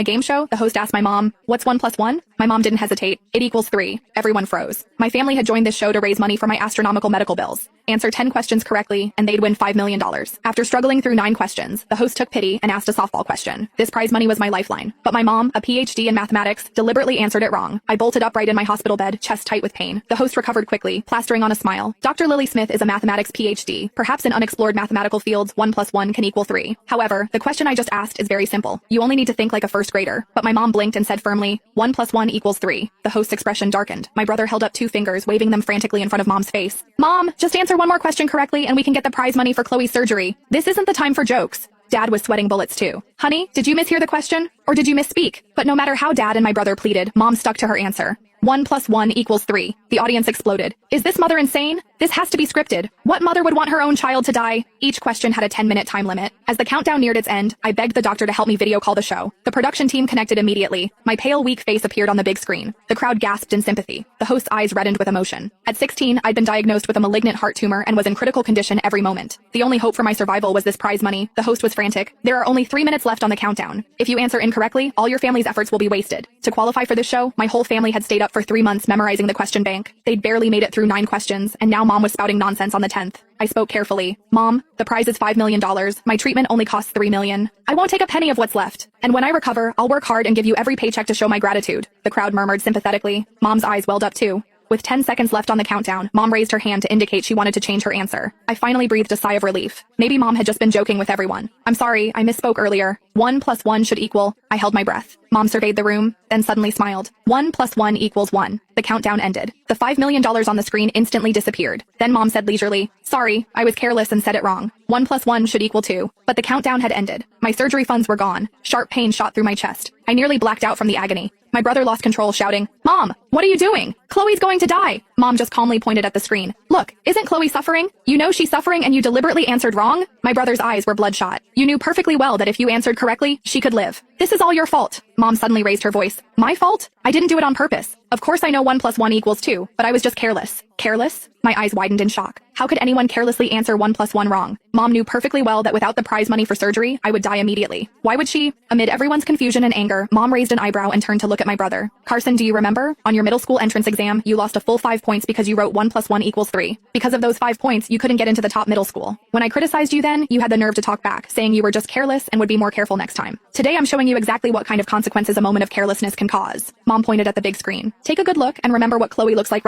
A game show? The host asked my mom, "What's 1 plus 1?" My mom didn't hesitate. "It equals 3. Everyone froze. My family had joined this show to raise money for my astronomical medical bills. Answer 10 questions correctly, and they'd win $5 million. After struggling through 9 questions, the host took pity and asked a softball question. This prize money was my lifeline. But my mom, a PhD in mathematics, deliberately answered it wrong. I bolted upright in my hospital bed, chest tight with pain. The host recovered quickly, plastering on a smile. Dr. Lily Smith is a mathematics PhD. Perhaps in unexplored mathematical fields, 1 plus 1 can equal 3. However, the question I just asked is very simple. You only need to think like a first grader. But my mom blinked and said firmly, 1 plus 1 equals 3. The host's expression darkened. My brother held up 2 fingers, waving them frantically in front of mom's face. "Mom, just answer one more question correctly and we can get the prize money for Chloe's surgery. This isn't the time for jokes." Dad was sweating bullets too. "Honey, did you mishear the question? Or did you misspeak?" But no matter how Dad and my brother pleaded, Mom stuck to her answer. 1 plus 1 equals 3. The audience exploded. Is this mother insane? This has to be scripted. What mother would want her own child to die? Each question had a 10-minute time limit. As the countdown neared its end, I begged the doctor to help me video call the show. The production team connected immediately. My pale, weak face appeared on the big screen. The crowd gasped in sympathy. The host's eyes reddened with emotion. At 16, I'd been diagnosed with a malignant heart tumor and was in critical condition every moment. The only hope for my survival was this prize money. The host was frantic. "There are only 3 minutes left on the countdown. If you answer incorrectly, all your family's efforts will be wasted." To qualify for this show, my whole family had stayed up for 3 months memorizing the question bank. They'd barely made it through 9 questions, and now Mom was spouting nonsense on the 10th. I spoke carefully. "Mom, the prize is $5 million. My treatment only costs $3 million. I won't take a penny of what's left. And when I recover, I'll work hard and give you every paycheck to show my gratitude." The crowd murmured sympathetically. Mom's eyes welled up too. With 10 seconds left on the countdown, Mom raised her hand to indicate she wanted to change her answer. I finally breathed a sigh of relief. Maybe Mom had just been joking with everyone. "I'm sorry, I misspoke earlier. 1 plus 1 should equal..." I held my breath. Mom surveyed the room, then suddenly smiled. 1 plus 1 equals 1. The countdown ended. The $5 million on the screen instantly disappeared. Then Mom said leisurely, "Sorry, I was careless and said it wrong. 1 plus 1 should equal 2. But the countdown had ended. My surgery funds were gone. Sharp pain shot through my chest. I nearly blacked out from the agony. My brother lost control, shouting, "Mom, what are you doing? Chloe's going to die." Mom just calmly pointed at the screen. "Look, isn't Chloe suffering? You know she's suffering and you deliberately answered wrong?" My brother's eyes were bloodshot. "You knew perfectly well that if you answered correctly, she could live. This is all your fault." Mom suddenly raised her voice. "My fault? I didn't do it on purpose. Of course I know 1 plus 1 equals 2, but I was just careless." "Careless?" My eyes widened in shock. How could anyone carelessly answer 1 plus 1 wrong? Mom knew perfectly well that without the prize money for surgery, I would die immediately. Why would she? Amid everyone's confusion and anger, Mom raised an eyebrow and turned to look at my brother. "Carson, do you remember? On your middle school entrance exam, you lost a full 5 points because you wrote 1 plus 1 equals 3. Because of those 5 points, you couldn't get into the top middle school. When I criticized you then, you had the nerve to talk back, saying you were just careless and would be more careful next time. Today I'm showing you exactly what kind of consequences a moment of carelessness can cause." Mom pointed at the big screen. "Take a good look and remember what Chloe looks like